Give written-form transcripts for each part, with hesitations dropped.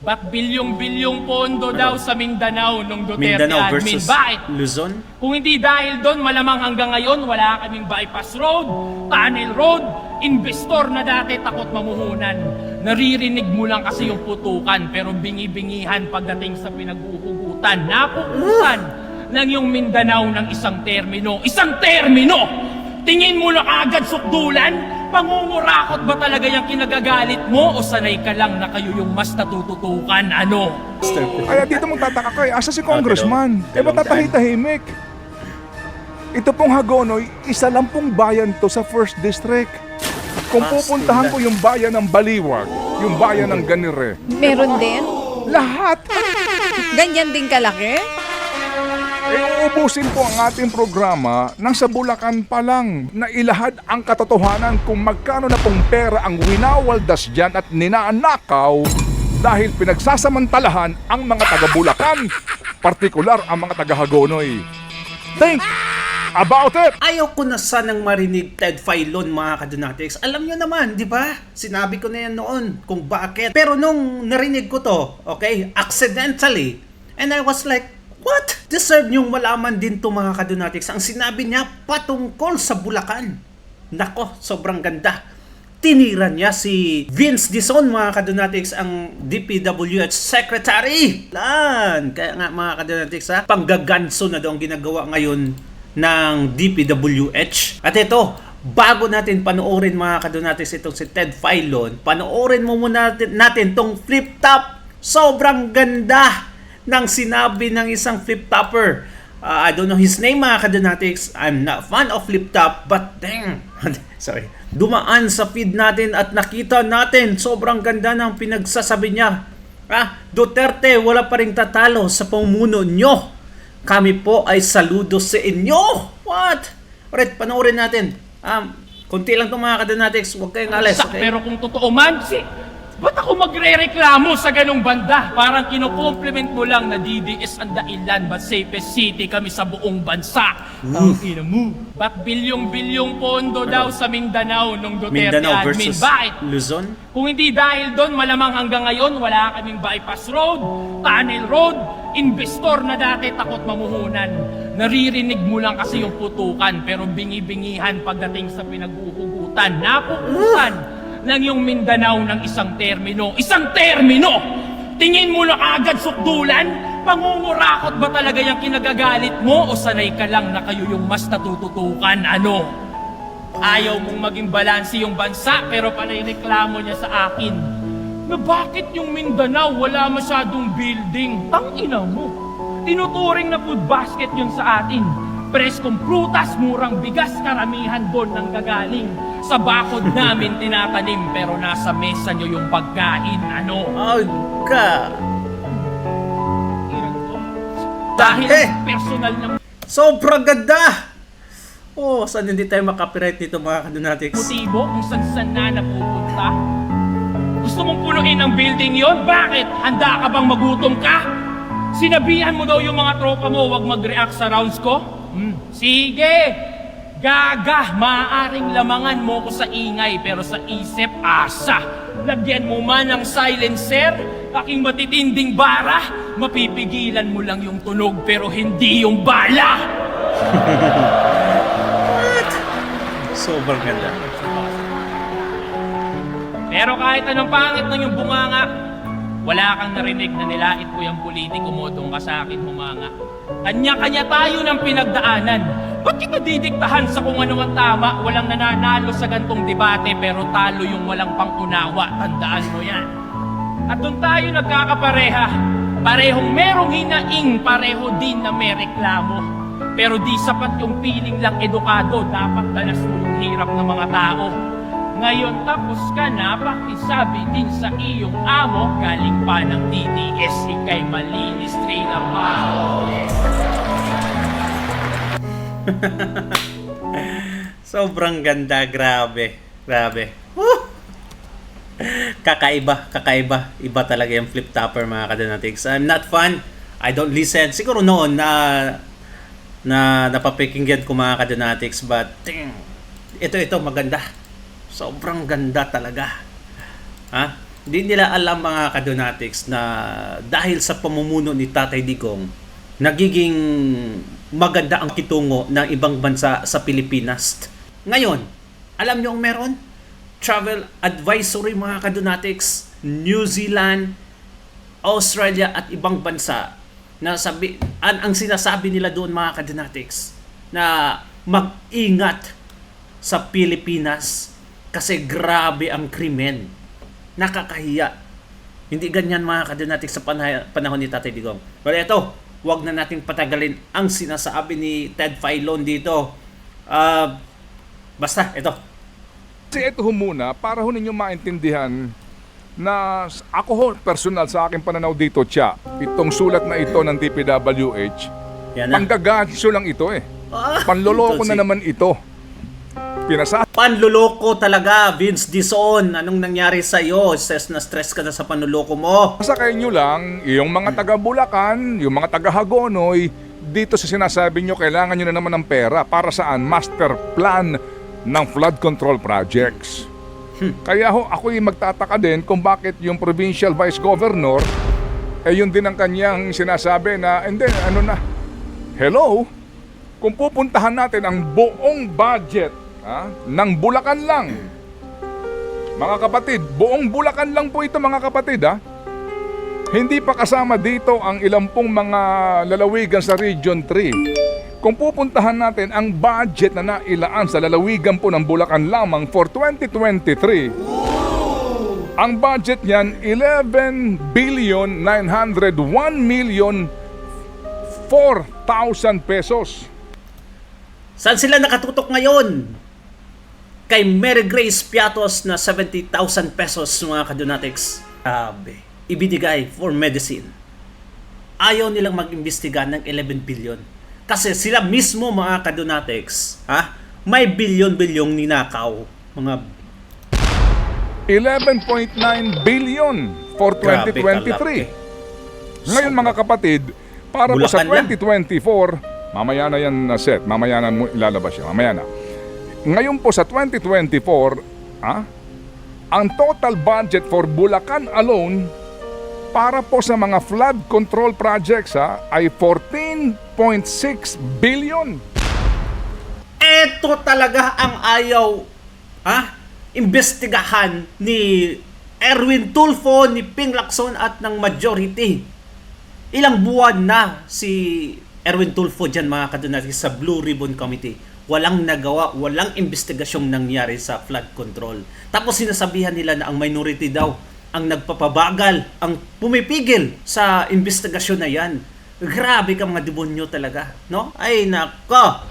Bak bilyong-bilyong pondo daw sa Mindanao nung Duterte Mindanao admin. versus Bakit? Luzon? Kung hindi dahil doon, malamang hanggang ngayon wala kaming bypass road, tunnel road, investor na dati takot mamuhunan. Naririnig mo lang kasi yung putukan pero bingi-bingihan pagdating sa pinaghuhugutan. Napukusan lang yung Mindanao ng isang termino. Isang termino! Tingin mo na agad sukdulan? Pangungurakot ba talaga yung kinagagalit mo o sanay ka lang na kayo yung mas natututukan? Ano? Kaya dito magtataka ka asa si congressman? dalawang Ba't tatahimik? Ito pong Hagonoy, isa lang pong bayan to sa 1st District. Kung pupuntahan ko yung bayan ng Baliwag, yung bayan ng Ganire, Meron din? lahat, Ganyan din kalaki? uubusin po ang ating programa nang sa Bulacan pa lang na ilahad ang katotohanan kung magkano na pong pera ang winawaldas dyan at ninanakaw dahil pinagsasamantalahan ang mga taga-Bulacan, partikular ang mga taga-Hagonoy. Think about it! Ayaw ko na sanang marinig Ted Filon, mga kadonatics. Alam nyo naman, di ba? Sinabi ko na yan noon kung bakit. Pero nung narinig ko to, okay, accidentally, and I was like, what? Deserve nyong malaman din to, mga kadonatics. Ang sinabi niya patungkol sa Bulacan. Nako, sobrang ganda. Tinira niya si Vince Dizon, mga kadonatics, ang DPWH Secretary. Lan! Kaya nga, mga kadonatics, ha, panggaganso na daw ang ginagawa ngayon ng DPWH. At ito, bago natin panoorin, mga kadonatics, itong si Ted Filon, panoorin mo muna natin tong flip top. Sobrang ganda ng sinabi ng isang flip-topper. I don't know his name, mga kadonatics. I'm not fan of flip-top, but dang, sorry. Dumaan sa feed natin at nakita natin, sobrang ganda ng pinagsasabi niya. Duterte, wala pa ring tatalo sa pamuno nyo. Kami po ay saludo sa inyo. What? Alright, panoorin natin. Kunti lang itong mga kadonatics, huwag kayong alis. Okay? Pero kung totoo man, ba't ako magre-reklamo sa ganong banda? Parang kinukompliment mo lang na DDS ang dailan but safest city kami sa buong bansa. Tangina mo. Bak bilyong-bilyong pondo daw sa Mindanao nung Duterte Mindanao admin. versus Bakit? Luzon? Kung hindi dahil doon, malamang hanggang ngayon wala kaming bypass road, tunnel road, investor na dati takot mamuhunan. Naririnig mo lang kasi yung putukan pero bingi-bingihan pagdating sa pinaghuhugutan. Napukusan lang yung Mindanao ng isang termino. Isang termino! Tingin mo na agad sukdulan? Pangungurakot ba talaga yung kinagagalit mo o sanay ka lang na kayo yung mas natututukan? Ano? Ayaw mong maging balanse yung bansa pero panay reklamo niya sa akin na bakit yung Mindanao wala masyadong building? Tangina mo! Tinuturing na food basket yun sa atin. Preskong prutas, murang bigas, karamihan doon nang gagaling. Sa bakod namin tinatanim pero nasa mesa nyo yung pagkain. Ano? Oh, God. Dahil Dahil personal na sobrang ganda! Oh, saan hindi tayo makapiright dito, mga kadonatics? motibo kung saan na napupunta? Gusto mong punuin ang building yon? Bakit? Handa ka bang magutom ka? Sinabihan mo daw yung mga tropa mo wag mag-react sa rounds ko? Sige! Gaga! Maaaring lamangan mo ko sa ingay pero sa isip, asa! Lagyan mo man ng silencer, aking matitinding bara, mapipigilan mo lang yung tunog pero hindi yung bala! Sobrang ganda. Pero kahit anong pangit ng yung bunganga, wala kang narinig na nilait ko yung politiko mo doon ka sa akin humanga. Kanya-kanya tayo ng pinagdaanan. Ba't kita didiktahan sa kung ano ang tama? Walang nananalo sa gantong debate pero talo yung walang pangunawa. Tandaan mo yan. At doon tayo nagkakapareha. Parehong merong hinaing, pareho din na may reklamo. Pero di sapat yung piling lang edukado. Dapat danas mo yung hirap ng mga tao. Ngayon tapos ka na, pakisabi din sa iyong amo, galing pa ng DDS, ikay malinis train ang baho. Sobrang ganda, grabe. Grabe. Woo! Kakaiba. Iba talaga yung flip-topper, mga kadonatics. I'm not fan. I don't listen. Siguro noon na napapakinggan ko, mga kadonatics, but ito maganda. Sobrang ganda talaga. Hindi nila alam mga kadonatics na dahil sa pamumuno ni Tatay Digong, nagiging maganda ang kitungo ng ibang bansa sa Pilipinas. Ngayon, alam nyo ang meron? Travel advisory mga kadonatics, New Zealand, Australia at ibang bansa na ang sinasabi nila doon mga kadonatics na mag-ingat sa Pilipinas kasi grabe ang krimen. Nakakahiya. Hindi ganyan mga kadonatics sa panahon ni Tatay Digong. Pero ito, wag na nating patagalin ang sinasabi ni Ted Filon dito. Basta, ito. Kasi ito ho muna, para ho ninyo maintindihan na ako ho, personal sa aking pananaw dito, Tsa, itong sulat na ito ng DPWH, Yan na. panggagasyo lang ito eh. Panloloko na naman ito. Panluloko talaga, Vince Dizon. Anong nangyari sa iyo? Stress ka na sa panluloko mo. Sa kayo lang, yung mga taga Bulacan, yung mga taga Hagonoy, dito sa sinasabi nyo, kailangan nyo na naman ng pera. Para saan? Master plan ng flood control projects. Kaya ho, ako'y magtataka din kung bakit yung provincial vice governor, yun din ang kanyang sinasabi na, and then, hello? Kung pupuntahan natin ang buong budget ng Bulacan lang, mga kapatid, buong Bulacan lang po ito mga kapatid Hindi pa kasama dito ang ilang pong mga lalawigan sa Region 3. Kung pupuntahan natin ang budget na nailaan sa lalawigan po ng Bulacan lamang for 2023, ang budget niyan 11,901,004,000 pesos. Saan sila nakatutok ngayon? Kay Mary Grace Piatos na 70,000 pesos mga kadonatics. Ibinigay for medicine. Ayaw nilang mag-imbestiga ng 11 billion. Kasi sila mismo mga kadonatics, may bilyon-bilyong ninakaw. Mga 11.9 billion for Grabe 2023. kalaki. Ngayon mga kapatid, para po sa Bulacan lang. 2024, mamaya na yan na set, mamaya na mo ilalabas yan, mamaya na. Ngayon po sa 2024, ang total budget for Bulacan alone para po sa mga flood control projects ay 14.6 billion. Ito talaga ang ayaw imbestigahan ni Erwin Tulfo, ni Ping Lacson at ng majority. Ilang buwan na si Erwin Tulfo dyan mga kadonatics sa Blue Ribbon Committee. Walang nagawa, walang investigasyong nangyari sa flood control. Tapos sinasabihan nila na ang minority daw ang nagpapabagal, ang pumipigil sa investigasyon na yan. Grabe ka mga demonyo talaga, no? Ay nako.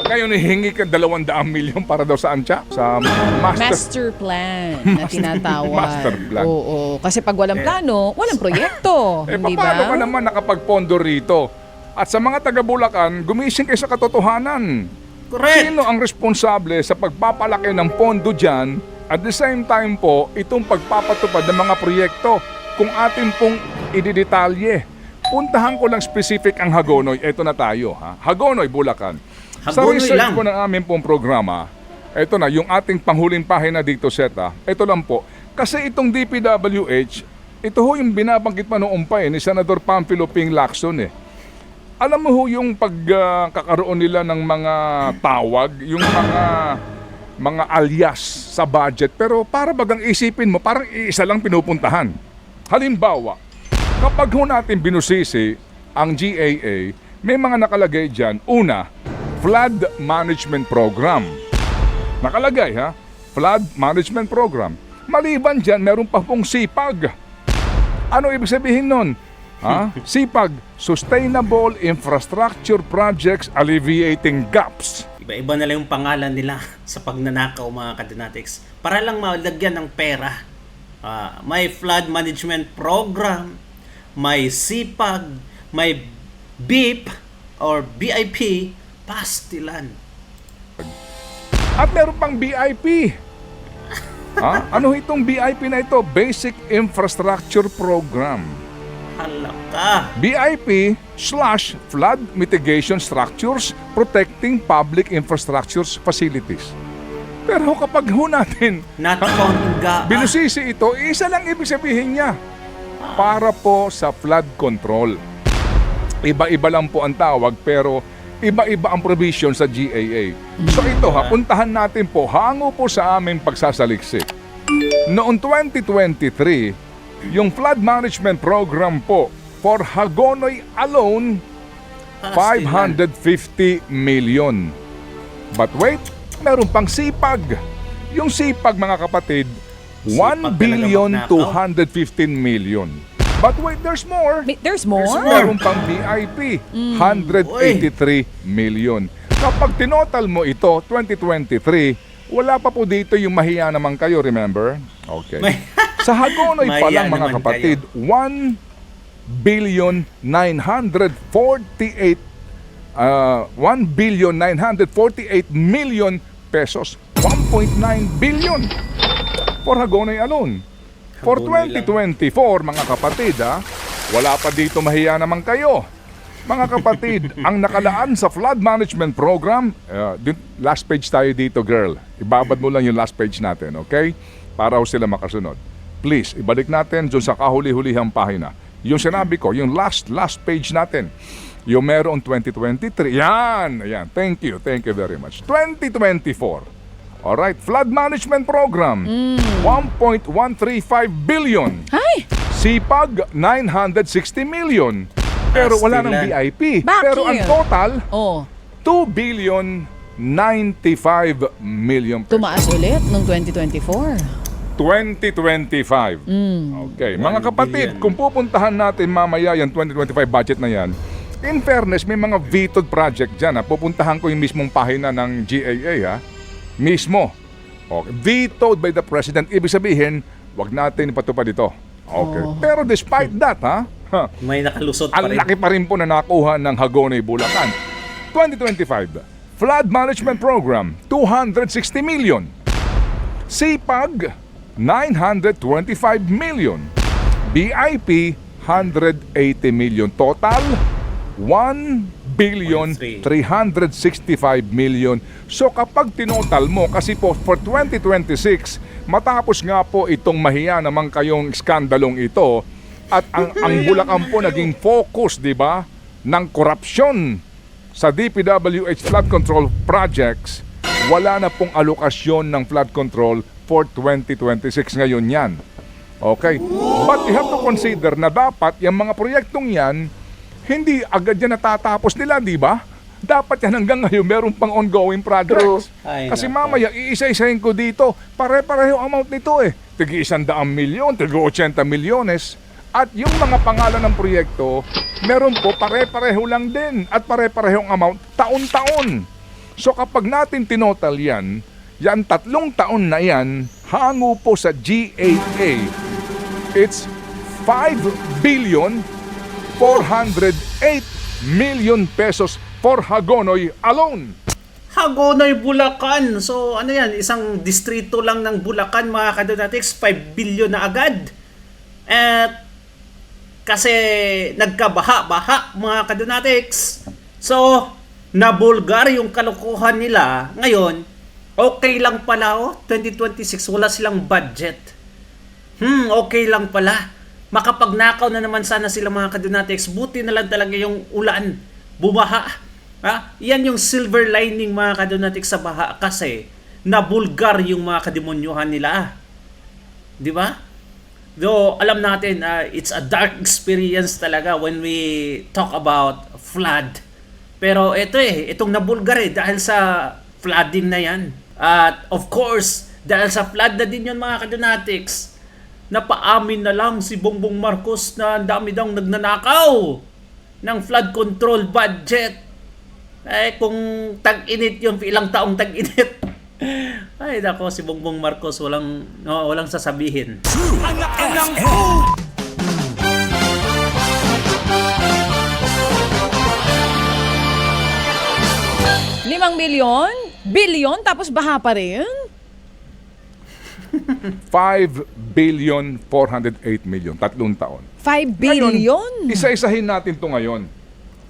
Ngayon hihingi ka 200 milyon para daw saan siya? Sa Master plan na tinatawag. Master plan. Oo. Kasi pag walang plano, walang proyekto. Hindi paano ba? ka naman nakapagpondo rito? At sa mga taga Bulacan, gumising kayo sa katotohanan. Correct. Sino ang responsable sa pagpapalaki ng pondo dyan? At the same time po, itong pagpapatupad ng mga proyekto, kung atin pong ididetalye. Puntahan ko lang specific ang Hagonoy. Ito na tayo. Hagonoy, Bulacan. Sa Hagonoy research lang. po ng aming pong programa, ito na, yung ating panghuling pahina dito, Seta, ito lang po. Kasi itong DPWH, ito ho yung binabanggit pa noong pa ni Senador Pamphilo Ping Lacson Alam mo ho yung pagkakaroon nila ng mga tawag, yung mga alias sa budget, pero para bagang isipin mo, parang isa lang pinupuntahan. Halimbawa, kapag ho natin binusisi ang GAA, may mga nakalagay dyan. Una, Flood Management Program. Nakalagay Flood Management Program. Maliban dyan, meron pa pong SIPAG. Ano ibig sabihin nun? SIPAG, Sustainable Infrastructure Projects Alleviating Gaps. Iba-iba na lang yung pangalan nila sa pagnanakaw mga kadonatics. Para lang malagyan ng pera. May flood management program, may SIPAG, may BIP or BIP, pastilan. At meron pang BIP. Ano itong BIP na ito? Basic Infrastructure Program. Halaka. BIP/Flood Mitigation Structures Protecting Public Infrastructure Facilities. Pero kapag ho natin Not found in GAA. binusisi ito, isa lang ibig sabihin niya. Para po sa flood control. Iba-iba lang po ang tawag pero iba-iba ang provision sa GAA. So ito ha, puntahan natin po hango po sa aming pagsasaliksik. Noong 2023, yung flood management program po for Hagonoy alone, 550 million. But wait, meron pang sipag. Yung sipag mga kapatid, Sipag 1 billion talaga 215 million. But wait, there's more. There's more? Meron pang VIP, 183 million. Kapag tinotal mo ito, 2023, wala pa po dito yung mahiya naman kayo, remember? Okay. Sa Hagonoy pa lang Mahiya mga naman kapatid, 1 billion 948 1 billion 948 million pesos. 1.9 billion for Hagonoy alone. For Hagonoy 2024, mga kapatid, wala pa dito mahiya naman kayo. Mga kapatid, ang nakalaan sa flood management program, last page tayo dito, girl. Ibabad mo lang yung last page natin, okay? Para ho sila makasunod. Please, ibalik natin dun sa kahuli-hulihang pahina. Yung sinabi ko, yung last page natin. Yung merong 2023. Yan. Thank you very much. 2024. Alright, flood management program. 1.135 billion. Ay! Sipag, 960 million. Pero wala ng Pastilan. VIP. Bakit? Pero ang total, Oh, 2 billion 95 million pesos. tumaas ulit nung 2024. 2025. Okay, mga kapatid, kung pupuntahan natin mamaya yung 2025 budget na yan, in fairness, may mga vetoed project dyan. Pupuntahan ko yung mismong pahina ng GAA. Mismo. Okay. Vetoed by the President. Ibig sabihin, wag natin ipatupad ito. Okay. Pero despite that, May nakalusot pa ang rin. laki pa rin po na nakuha ng Hagonoy, Bulacan. 2025, Flood Management Program, 260 million. Sipag, 925 million. BIP, 180 million. Total, 1 billion 365 million. So kapag tinotal mo, kasi po for 2026, matapos nga po itong mahiya naman kayong skandalong ito, at ang Bulacan po naging focus, di ba, ng korupsyon sa DPWH flood control projects, wala na pong alokasyon ng flood control for 2026 ngayon yan. Okay? But you have to consider na dapat yung mga proyektong yan, hindi agad yan natatapos nila, di ba? Dapat yan hanggang ngayon meron pang ongoing projects. Ay, Kasi nako. mamaya, iisa-isahin ko dito, pare-pareho amount nito eh. Tigi 100 milyon, tigi 80 milyones. At yung mga pangalan ng proyekto, meron po pare-pareho lang din at pare-parehong amount taon-taon. So kapag natin tinotal yan 3 taon na yan, hango po sa GAA, it's 5 billion 408 million pesos for Hagonoy alone. Hagonoy, Bulacan. So ano yan, isang distrito lang ng Bulacan, mga kadonatics, 5 billion na agad. At kasi nagkabaha-baha, mga kadonatics. So, nabulgar yung kalokohan nila. Ngayon, okay lang pala, 2026, wala silang budget. Okay lang pala. Makapagnakaw na naman sana sila, mga kadonatics. Buti na lang talaga yung ulan, bumaha. Yan yung silver lining, mga kadonatics, sa baha. Kasi, nabulgar yung mga kademonyuhan nila. Di ba? Though, alam natin, it's a dark experience talaga when we talk about flood. Pero itong nabulgar dahil sa flooding na yan. At of course, dahil sa flood na din yun, mga kadonatics, napaamin na lang si Bongbong Marcos na ang dami daw nagnanakaw ng flood control budget. Kung tag-init yun, ilang taong tag-init. Ay, nako, si Bongbong Marcos walang sasabihin. 5 milyon? Billion? Tapos baha pa rin? 5 billion 408 million, 3 taon. 5 billion? Isa-isahin natin to ngayon.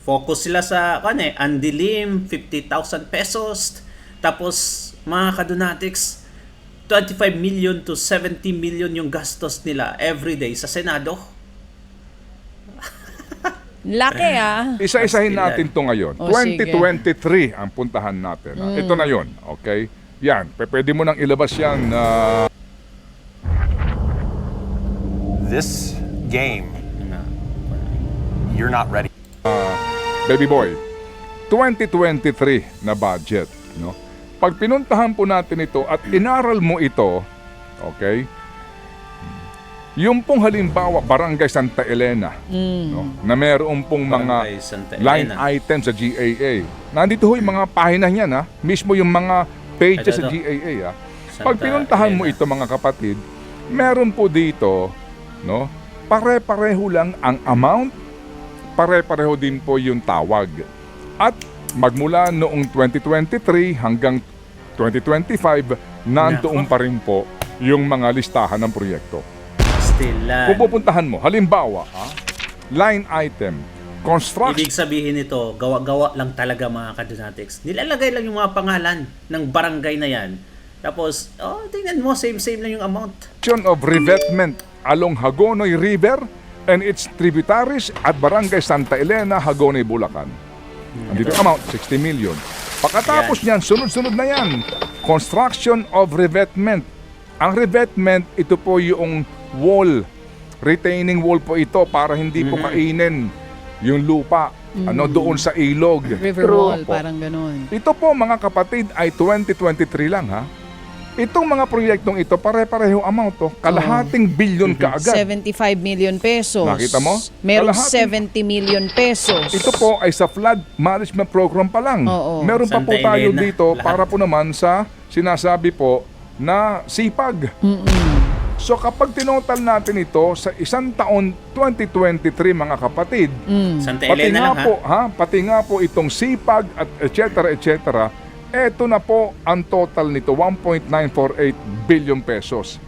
Focus sila sa Andilim, 50,000 pesos. Tapos, mga kadonatics, 25 million to 70 million yung gastos nila everyday sa Senado. Laki ah. Isa-isahin Pastilan. natin to ngayon. O, sige. 2023 ang puntahan natin. Ito na yon, okay? Yan, pwede mo nang ilabas yan. This game, you're not ready. Baby boy, 2023 na budget, no? Pag pinuntahan po natin ito at inaral mo ito, okay? Yung pong halimbawa, Barangay Santa Elena, no? Na meron pong Barangay mga Santa line Elena. items sa GAA. Nandito ho yung mga pahina niyan, ha? Mismo yung mga pages sa Ito. GAA, ha? Santa Pag pinuntahan mo Elena. ito, mga kapatid, meron po dito, no? Pare-pareho lang ang amount, pare-pareho din po yung tawag. At magmula noong 2023 hanggang 2025, nandoon pa rin po yung mga listahan ng proyekto. Pastilan. Kung pupuntahan mo, halimbawa, line item, construction, Ibig sabihin nito, gawa-gawa lang talaga mga kadonatics. Nilalagay lang yung mga pangalan ng barangay na yan. Tapos, tingnan mo, same-same lang yung amount. of revetment along Hagonoy River and its tributaries at Barangay Santa Elena, Hagonoy, Bulacan. Andito yung amount, 60 million. Pagkatapos niyan, sunod-sunod na yan. Construction of revetment. Ang revetment, ito po yung wall. Retaining wall po ito para hindi po kainin yung lupa doon sa ilog. River wall, Opo. parang ganun. Ito po mga kapatid ay 2023 lang ha. Itong mga proyektong ito, pare-pareho amount to. Kalahating bilyon kaagad. 75 million pesos. Nakita mo? Merong Kalahating- 70 million pesos. Ito po ay sa flood management program pa lang. Oo. Meron pa po Santa tayo Elena, dito lahat. para po naman sa sinasabi po na sipag. So kapag tinotal natin ito sa isang taon 2023 mga kapatid, Santa pati Elena nga lang po, pati nga po itong sipag at etc. Eto na po ang total nito, 1.948 billion pesos.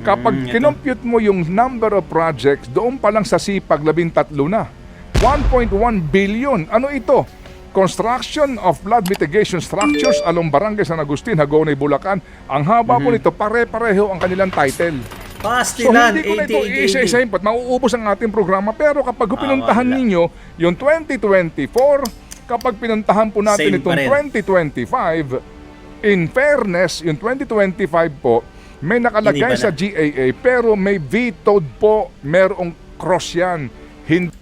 Kapag ito. kinompute mo yung number of projects, doon pa lang sa sipag 13 na. 1.1 billion. Ano ito? Construction of flood mitigation structures along Barangay San Agustin, Hagonoy, Bulacan. Ang haba po nito, pare-pareho ang kanilang title. So Pastilan, hindi ko na ito 80. isa-isahin pat mauubos ang ating programa. Pero kapag pinuntahan wala. ninyo yung 2024, kapag pinuntahan po natin Same itong pa rin. 2025, in fairness, yung 2025 po, may nakalagay Iniba na. sa GAA pero may vetoed po, merong cross yan. Hindi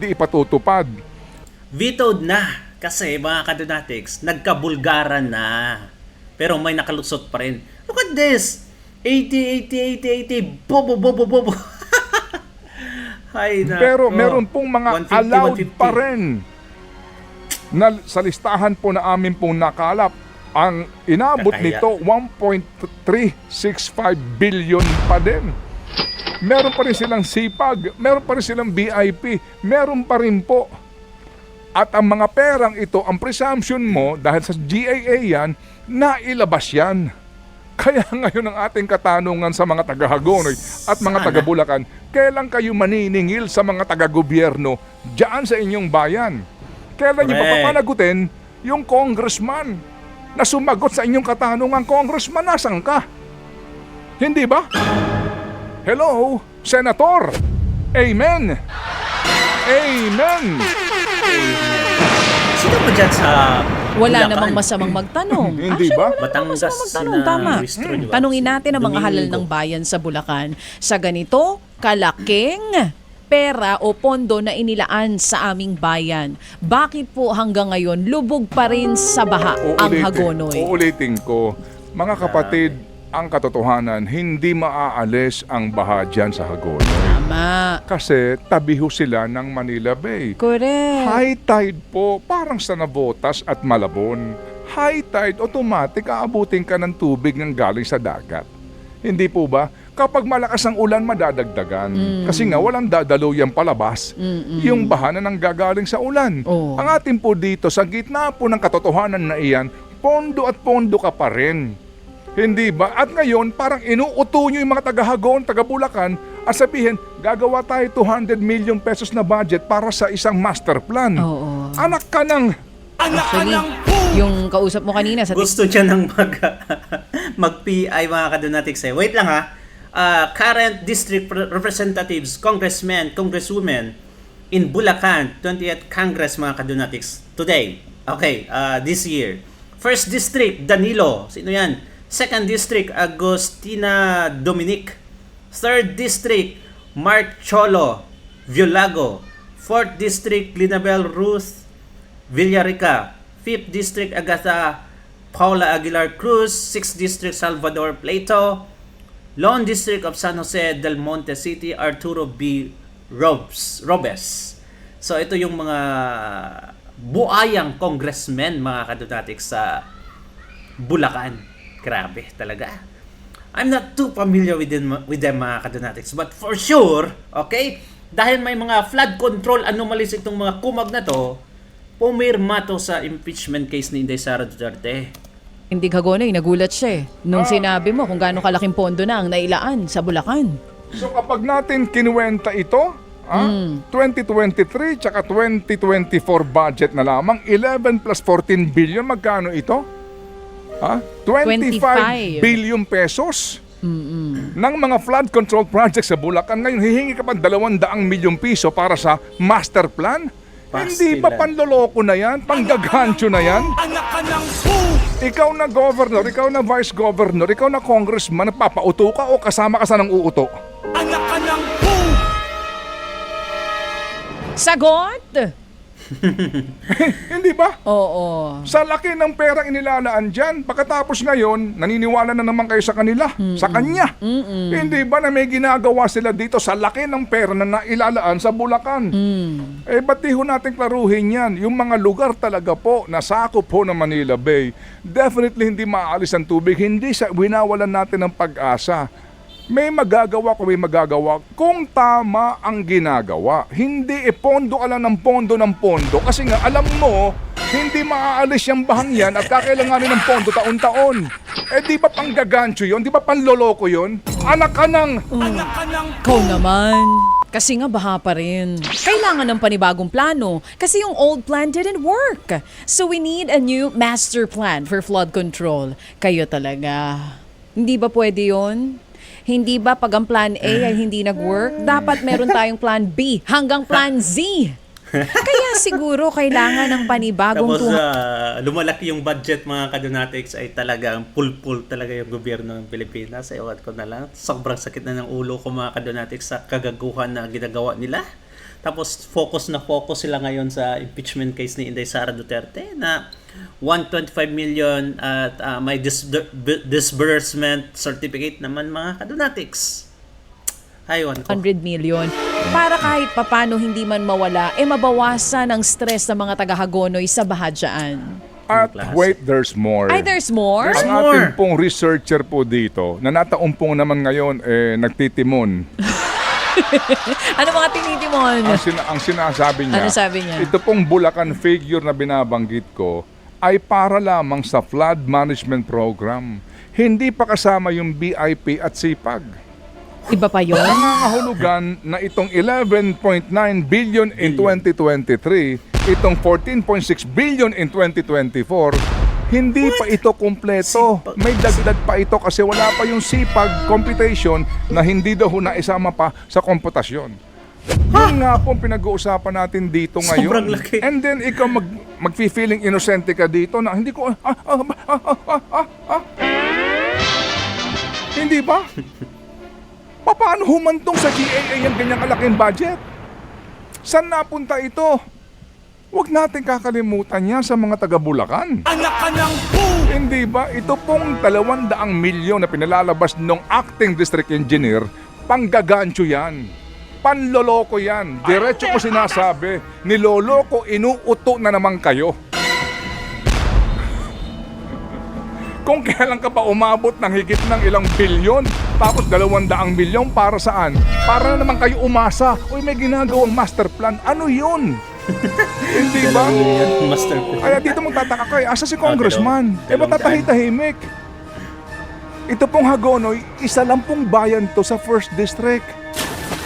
ipatutupad. Vetoed na kasi mga kadonatics, nagkabulgaran na. Pero may nakalusot pa rin. Look at this! 80, bobo. Ay, nako. Pero meron pong mga 150, allowed 150. pa rin na sa listahan po na amin pong nakalap. Ang inabot Kakaya. nito, 1.365 billion pa din. Meron pa rin silang sipag, meron pa rin silang BIP, meron pa rin po. At ang mga perang ito, ang presumption mo, dahil sa GAA yan, nailabas yan. Kaya ngayon ang ating katanungan sa mga taga-Hagonoy at mga Sana. taga-Bulacan, kailan kayo maniningil sa mga taga-gobyerno diyan sa inyong bayan? Kailan niyo Correct. papapanagutin yung congressman na sumagot sa inyong katanungan? Congressman, nasan ka? Hindi ba? Hello, Senator! Amen! Amen! Sino ba dyan sa Wala Bulacan? namang masamang magtanong. Hindi Actually, ba? wala namang Batangas masamang magtanong. na Tama. Ristro, di ba? Tanungin natin ang mga halal ng bayan sa Bulacan. Sa ganito, kalaking pera o pondo na inilaan sa aming bayan. Bakit po hanggang ngayon lubog pa rin sa baha ang Hagonoy? Uulitin ko, mga kapatid, ang katotohanan, hindi maaalis ang baha dyan sa Hagonoy. Tama. Kasi tabi ho sila ng Manila Bay. Correct. High tide po, parang sa Navotas at Malabon. High tide, automatic aabutin ka ng tubig ng galing sa dagat. Hindi po ba? Kapag malakas ang ulan, madadagdagan. Kasi nga, walang dadaluyan palabas. Yung baha na nanggagaling sa ulan. Oo. Ang atin po dito, sa gitna po ng katotohanan na iyan, pondo at pondo ka pa rin. Hindi ba? At ngayon, parang inuuto nyo yung mga taga-Hagon, taga-Bulacan, at sabihin, gagawa tayo 200 million pesos na budget para sa isang master plan. Oo. Anak ka ng... Anak ka ng Yung kausap mo kanina sa Gusto niya ng mag-PI mga kadonatics eh. Wait lang ha. Current district representatives, congressmen, congresswomen in Bulacan, 20th Congress mga kadonatics today. Okay, this year. First district, Danilo. Sino yan? Second district, Agustina Dominic. Third district, Mark Cholo Violago. Fourth district, Linabel Ruth Villarica. Fifth district, Agatha Paula Aguilar Cruz. Sixth district, Salvador Plato. Lone district of San Jose del Monte City, Arturo B. Robes. So ito yung mga buayang congressmen mga kadonatics sa Bulacan. Grabe talaga. I'm not too familiar with them mga kadonatics, but for sure, okay, dahil may mga flood control anomalies itong mga kumag na to, pumirma to sa impeachment case ni Inday Sara Duterte. Hindi Hagonoy, nagulat siya nung sinabi mo kung gaano kalaking pondo na ang nailaan sa Bulacan. So kapag natin kinuwenta ito, 2023 tsaka 2024 budget na lamang, 11 plus 14 billion, magkano ito? 25 billion pesos ng mga flood control projects sa Bulacan. Ngayon, hihingi ka pa 200 milyong piso para sa master plan? Hindi ba panloloko na yan? Panggagancho na yan? Ikaw na governor, ikaw na vice governor, ikaw na congressman, papauto ka o kasama ka sa nang uuto? Sagot? Hindi ba? Oo. Sa laki ng perang inilalaan dyan, pagkatapos ngayon, naniniwala na naman kayo sa kanila, sa kanya. Hindi ba na may ginagawa sila dito sa laki ng pera na nailalaan sa Bulacan? Eh, ba't di ho natin klaruhin yan? Yung mga lugar talaga po, nasakop po ng Manila Bay, definitely hindi maaalis ang tubig, hindi sa winawalan natin ng pag-asa. May magagawa kung may magagawa kung tama ang ginagawa. Hindi pondo ka lang ng pondo kasi nga alam mo hindi maaalis yung bahang yan at kakailanganin ng pondo taon-taon. Eh di ba panggagancho yun? Di ba panloloko yun? Anak ka nang! Ikaw naman. Kasi nga baha pa rin. Kailangan ng panibagong plano kasi yung old plan didn't work. So we need a new master plan for flood control. Kayo talaga. Hindi ba pwede yun? Hindi ba pag ang plan A ay hindi nag-work, dapat meron tayong plan B hanggang plan Z? Kaya siguro kailangan ng panibagong Tapos lumalaki yung budget mga kadonatics ay talagang full talaga yung gobyerno ng Pilipinas. Ewan ko na lang. Sobrang sakit na ng ulo ko mga kadonatics sa kagaguhan na ginagawa nila. Tapos focus sila ngayon sa impeachment case ni Inday Sara Duterte na 125 million at may disbursement certificate naman mga kadonatics. Ayun ko. 100 million para kahit papano hindi man mawala, mabawasan ang stress ng mga taga-Hagonoy sa bahadyaan. At wait, there's more. Ay, there's more? There's Ang ating pong researcher po dito, na nataumpong naman ngayon, nagtitimon. Ano mga tinitimon? Ang sinasabi niya, Ano sabi niya? ito pong Bulacan figure na binabanggit ko ay para lamang sa flood management program. Hindi pa kasama yung BIP at SIPAG. Iba pa yun? Nangangahulugan na itong 11.9 billion in 2023, itong 14.6 billion in 2024, hindi pa ito kumpleto. May dagdag pa ito kasi wala pa yung SIPAG computation na hindi daw naisama pa sa komputasyon. Yun nga po pinag-uusapan natin dito ngayon. Sobrang laki. And then ikaw mag-feeling innocente ka dito na hindi ko... Hindi ba? Paano humantong sa GAA yung ganyang kalaking budget? Saan napunta ito? Huwag natin kakalimutan yan sa mga taga-Bulacan. Hindi ba? Ito pong 200 milyon na pinalalabas ng acting district engineer, panggagancho yan. Panloloko yan. Diretso ko sinasabi, niloloko, inuuto na naman kayo. Kung kailan ka pa umabot ng higit ng ilang bilyon, tapos 200 milyon para saan? Para na naman kayo umasa, uy may ginagawang master plan. Ano yun? Hindi ba? Master plan. Kaya dito magtataka kayo, asa si congressman? dalawang Matatahimik. Ito pong Hagonoy, isa lang pong bayan to sa 1st District.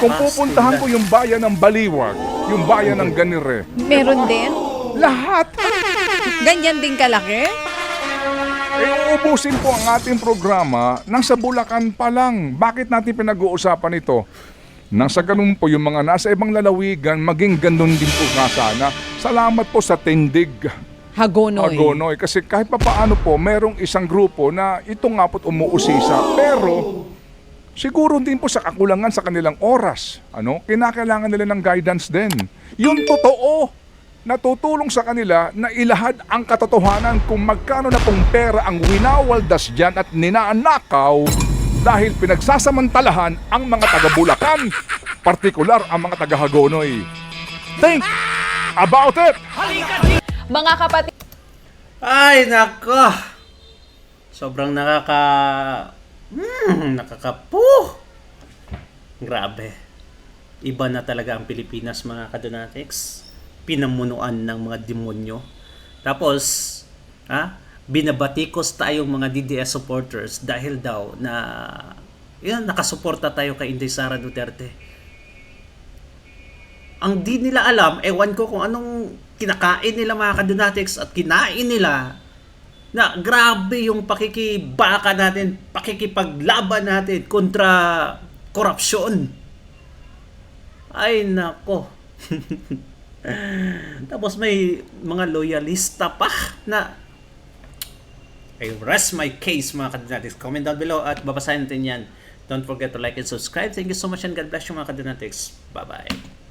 Kung pupuntahan ko yung bayan ng Baliwag, yung bayan ng Ganire, Meron din? lahat Ganyan din kalaki? Uubusin po ang ating programa nang sa Bulacan pa lang. Bakit natin pinag-uusapan ito? Nang sa ganun po yung mga nasa ibang lalawigan, maging ganun din po nga sana. Salamat po sa tindig. Hagonoy. Hagonoy. Kasi kahit pa paano po, merong isang grupo na ito nga po't umuusisa. Pero, siguro din po sa kakulangan sa kanilang oras. Kinakailangan nila ng guidance din. Yung totoo, natutulong sa kanila na ilahad ang katotohanan kung magkano na pong pera ang winawaldas dyan at ninanakaw dahil pinagsasamantalahan ang mga taga-Bulacan, partikular ang mga taga-Hagonoy. Think about it! Mga kapatid, Ay, nako. Sobrang nakakapu. Grabe. Iba na talaga ang Pilipinas, mga kadonatics. Pinamunuan ng mga demonyo. Tapos, binabatikos tayong mga DDS supporters dahil daw na nakasuporta tayo kay Inday Sara Duterte. Ang di nila alam, ewan ko kung anong kinakain nila, mga kadonatics, at kinain nila na grabe yung pakikibaka natin, pakikipaglaban natin kontra korupsyon. Ay nako. Tapos may mga loyalista pa na I rest my case, mga kadonatics. Comment down below at babasahin natin yan. Don't forget to like and subscribe. Thank you so much and God bless you, mga kadonatics. Bye-bye.